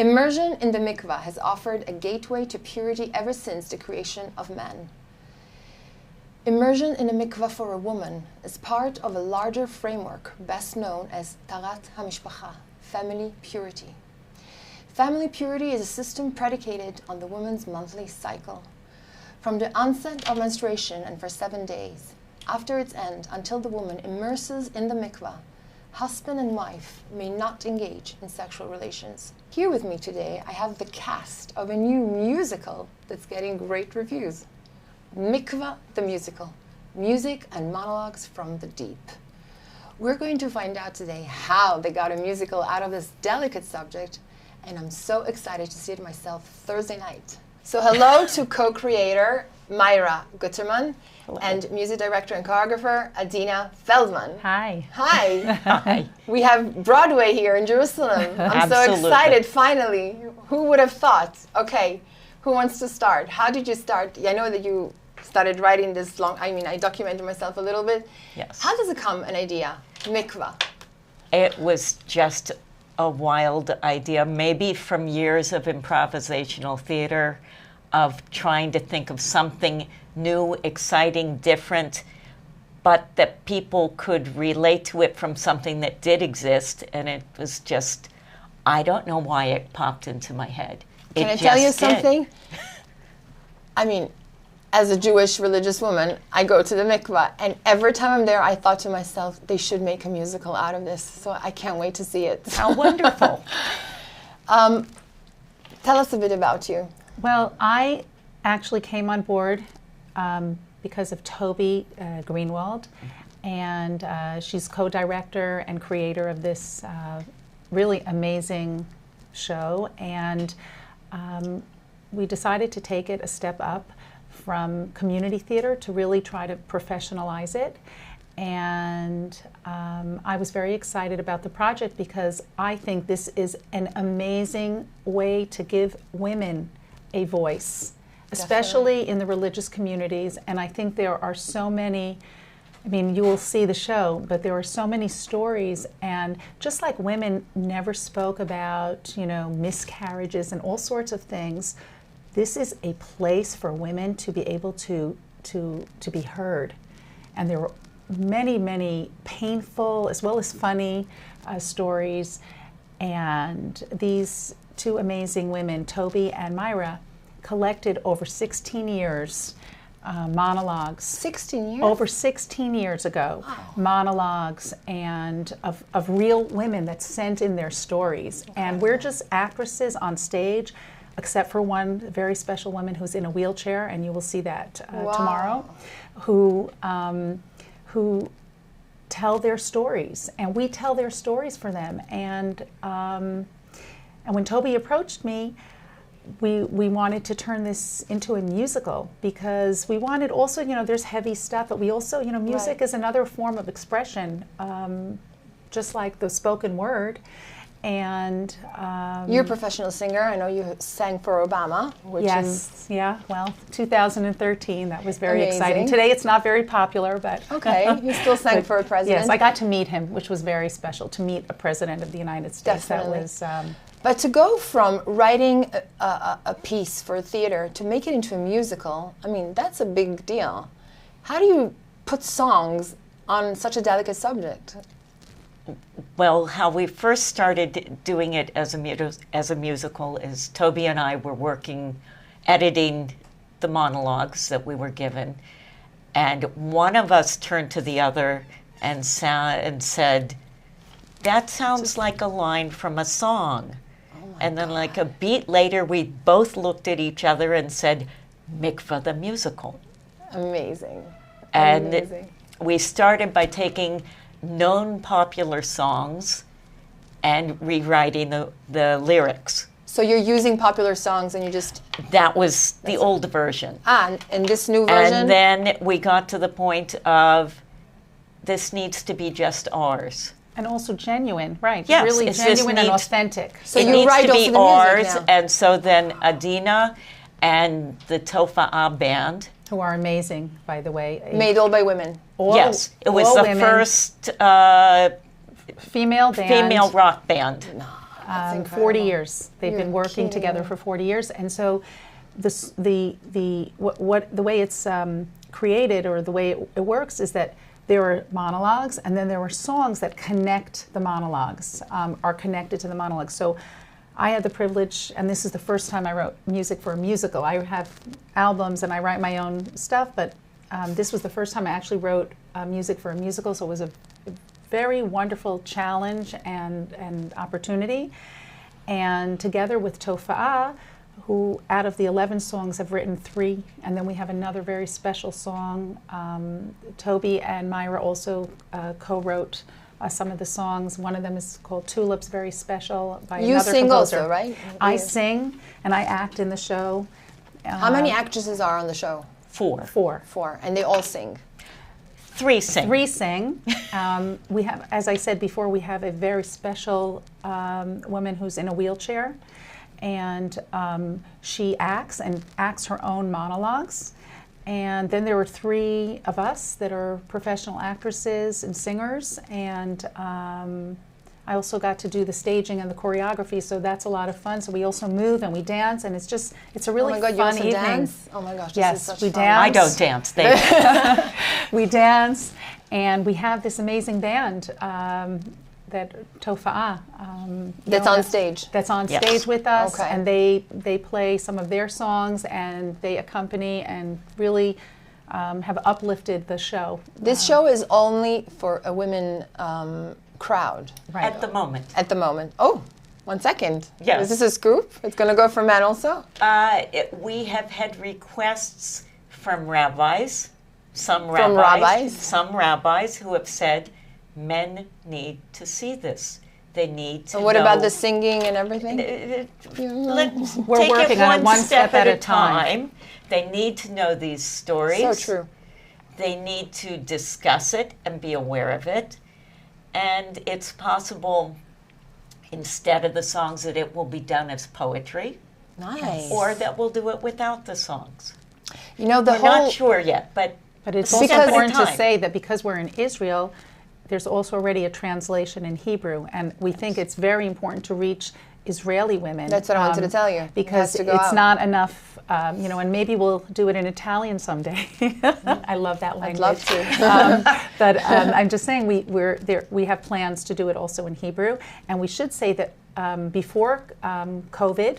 Immersion in the mikvah has offered a gateway to purity ever since the creation of man. Immersion in a mikvah for a woman is part of a larger framework best known as Tarat HaMishpacha, family purity. Family purity is a system predicated on the woman's monthly cycle. From the onset of menstruation and for 7 days, after its end until the woman immerses in the mikvah, husband and wife may not engage in sexual relations. Here with me today, I have the cast of a new musical that's getting great reviews. Mikvah the Musical, music and monologues from the deep. We're going to find out today how they got a musical out of this delicate subject, and I'm so excited to see it myself Thursday night. So hello to co-creator Myra Gutterman. Hello. And music director and choreographer Adina Feldman. Hi. Hi. Hi. We have Broadway here in Jerusalem. I'm so excited, finally. Who would have thought? Okay, who wants to start? How did you start? I know that you started writing this I documented myself a little bit. Yes. How does it come, an idea? Mikvah. It was just a wild idea, maybe from years of improvisational theater, of trying to think of something new, exciting, different, but that people could relate to it from something that did exist. And it was just, I don't know why it popped into my head. Can I tell you something? I mean, as a Jewish religious woman, I go to the mikvah, and every time I'm there, I thought to myself, they should make a musical out of this. So I can't wait to see it. How wonderful. Tell us a bit about you. Well, I actually came on board because of Toby Greenwald, and she's co-director and creator of this really amazing show, and we decided to take it a step up from community theater to really try to professionalize it. And I was very excited about the project because I think this is an amazing way to give women a voice, especially in the religious communities. And I think there are so many, I mean, you will see the show, but there are so many stories. And just like women never spoke about, miscarriages and all sorts of things, this is a place for women to be able to be heard. And there were many, many painful as well as funny stories. And these two amazing women, Toby and Myra, collected over 16 years monologues. 16 years? Over 16 years ago. Wow. Monologues and of real women that sent in their stories. Okay. And we're just actresses on stage, except for one very special woman who's in a wheelchair, and you will see that tomorrow, who tell their stories, and we tell their stories for them. And when Toby approached me, we wanted to turn this into a musical because we wanted also, there's heavy stuff, but we also, music is another form of expression, just like the spoken word. And you're a professional singer. I know you sang for Obama, which is 2013. That was very amazing. Exciting. Today it's not very popular, but okay, you still sang for a president. Yes, I got to meet him, which was very special to meet a president of the United States. Definitely. That was. But to go from writing a piece for theater to make it into a musical, I mean, that's a big deal. How do you put songs on such a delicate subject? Well, how we first started doing it as a musical is Toby and I were editing the monologues that we were given, and one of us turned to the other and said, "That sounds like a line from a song." And then like a beat later, we both looked at each other and said, "Mikvah the Musical." Amazing. And amazing. We started by taking known popular songs and rewriting the lyrics. So you're using popular songs and you just... That was the old version. And this new version? And then we got to the point of, this needs to be just ours. And also genuine, right? Yes, really genuine and authentic. So it needs to be ours, and so then Adina and the Tofa'ah band, who are amazing, by the way, made all by women. Yes, it was the first female rock band. That's 40 incredible. years. They've You're been working kidding together me. for 40 years. And so the way it's created, or the way it works, is that there are monologues, and then there are songs that connect the monologues, are connected to the monologues. So I had the privilege, and this is the first time I wrote music for a musical. I have albums and I write my own stuff, but this was the first time I actually wrote music for a musical, so it was a very wonderful challenge and opportunity. And together with Tofa'ah, who out of the 11 songs have written 3, and then we have another very special song. Toby and Myra also co-wrote some of the songs. One of them is called Tulips, very special, by You another sing composer. also, right? I Yeah. sing and I act in the show. How many actresses are on the show? 4. 4. 4, and they all sing. 3 sing. 3 sing. We have, as I said before, we have a very special woman who's in a wheelchair, and she acts her own monologues. And then there were 3 of us that are professional actresses and singers, and I also got to do the staging and the choreography, so that's a lot of fun. So we also move and we dance, and it's a really Oh my God, you fun also evening. dance? Oh my gosh, this Yes, is such we fun. dance. I don't dance. They do. We dance, and we have this amazing band that Tofa'ah. That's on stage. That's on Yes. stage with us, Okay. and they play some of their songs, and they accompany and really have uplifted the show. This show is only for a women crowd Right. At the moment. at the moment. Oh, 1 second. Yes. Is this a scoop? It's going to go for men also? We have had requests from rabbis, some rabbis who have said men need to see this. They need to And what know. about the singing and everything? Let's We're take working it on it one one step at a time. They need to know these stories. So true. They need to discuss it and be aware of it. And it's possible, instead of the songs, that it will be done as poetry, Nice. or that we'll do it without the songs. You know, the We're whole... not sure yet, but But it's a also step at a important to time. say that because we're in Israel, there's also already a translation in Hebrew, and we think it's very important to reach Israeli women. That's what I wanted to tell you. It Because has to go it's out. not enough, and maybe we'll do it in Italian someday. I love that language. I'd love to. But I'm just saying we have plans to do it also in Hebrew. And we should say that before COVID,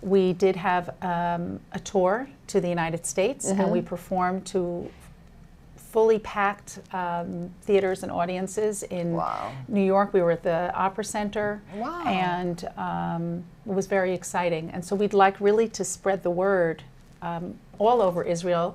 we did have a tour to the United States, and we performed to fully packed theaters and audiences in Wow. New York. We were at the Opera Center, Wow. and it was very exciting. And so we'd like really to spread the word all over Israel.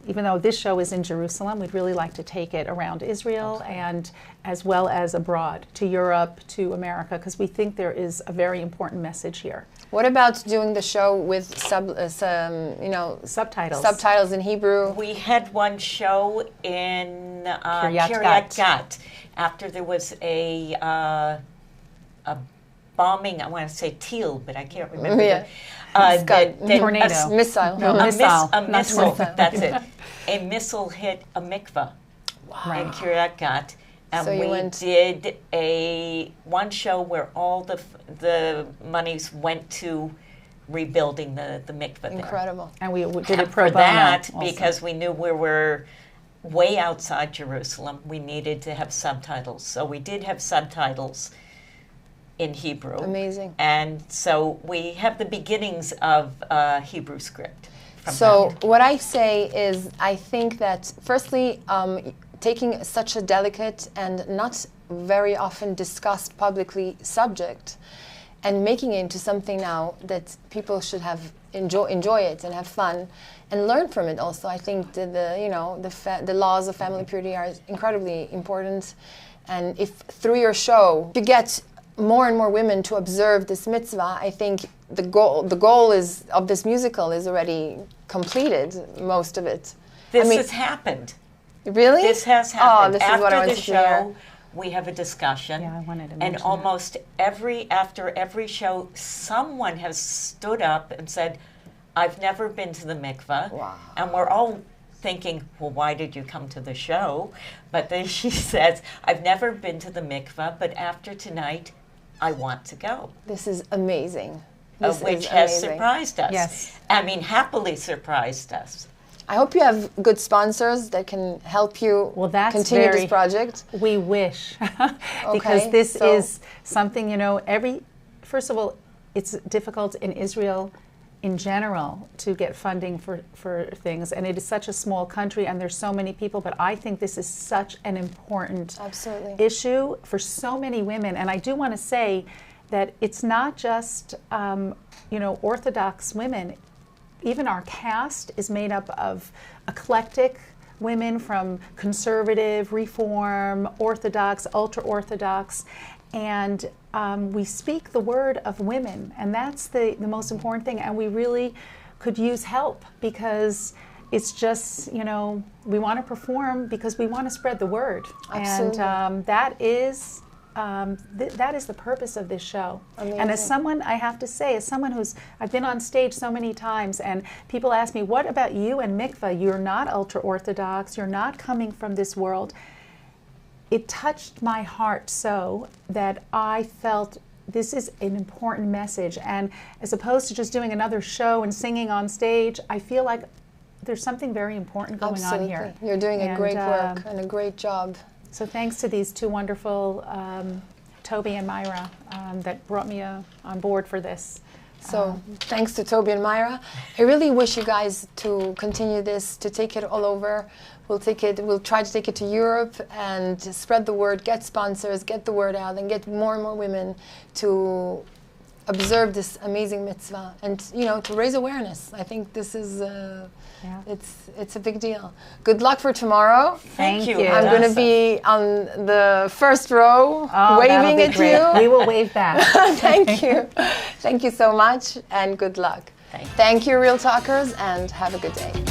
Even though this show is in Jerusalem, we'd really like to take it around Israel and as well as abroad, to Europe, to America, because we think there is a very important message here. What about doing the show with Subtitles. subtitles in Hebrew? we had one show in Kiryat Kiryat Gat. Gat after there was a bombing. I want to say teal, but I can't remember. Yeah. Tornado. Missile. No, A missile, not missile. tornado. That's it. A missile hit a mikvah in Kiryat Gat, and So you we went- did one show where all the monies went to rebuilding the mikvah there. Incredible. And we did And it pro for bono that, also. because we knew we were way outside Jerusalem, we needed to have subtitles. So we did have subtitles in Hebrew. Amazing. And so we have the beginnings of Hebrew script. From So that. what I say is, I think that firstly, taking such a delicate and not very often discussed publicly subject and making it into something now that people should have enjoy it and have fun and learn from it also. I think that the laws of family purity are incredibly important, and if through your show you get more and more women to observe this mitzvah, I think the goal is of this musical is already completed, most of it. This I mean, has happened. really? This has Oh, happened. this is After what I the wanted to hear. show, we have a discussion. Yeah, I wanted to And mention that. almost after every show, someone has stood up and said, I've never been to the mikvah. Wow. And we're all thinking, well, why did you come to the show? But then she says, I've never been to the mikvah, but after tonight, I want to go. This is amazing. This Which is has amazing. surprised us. Yes. I mean, happily surprised us. I hope you have good sponsors that can help you Well, that's continue very- this project. We wish, because Okay, this so- is something, you know, first of all, it's difficult in Israel in general to get funding for things, and it is such a small country and there's so many people, but I think this is such an important Absolutely. issue for so many women. And I do want to say that it's not just, you know, Orthodox women. Even our cast is made up of eclectic women from conservative, reform, Orthodox, ultra-Orthodox, and we speak the word of women, and that's the most important thing. And we really could use help, because it's just, you know, we want to perform because we want to spread the word. Absolutely. And that is the purpose of this show. Amazing. And as someone, I have to say, as someone I've been on stage so many times, and people ask me, what about you and Mikvah? You're not ultra-Orthodox, you're not coming from this world. It touched my heart so that I felt this is an important message. And as opposed to just doing another show and singing on stage, I feel like there's something very important going Absolutely. on here. You're doing a And, great work and a great job. So thanks to these two wonderful, Toby and Myra, that brought me on board for this. So thanks to Toby and Myra. I really wish you guys to continue this, to take it all over. We'll try to take it to Europe and spread the word, get sponsors, get the word out, and get more and more women to observe this amazing mitzvah, and, you know, to raise awareness. I think this is it's a big deal. Good luck for tomorrow. Thank you. I'm going to be on the first row, waving at you. We will wave back. Thank you. Thank you so much, and good luck. Thank you. Thank you, Real Talkers, and have a good day.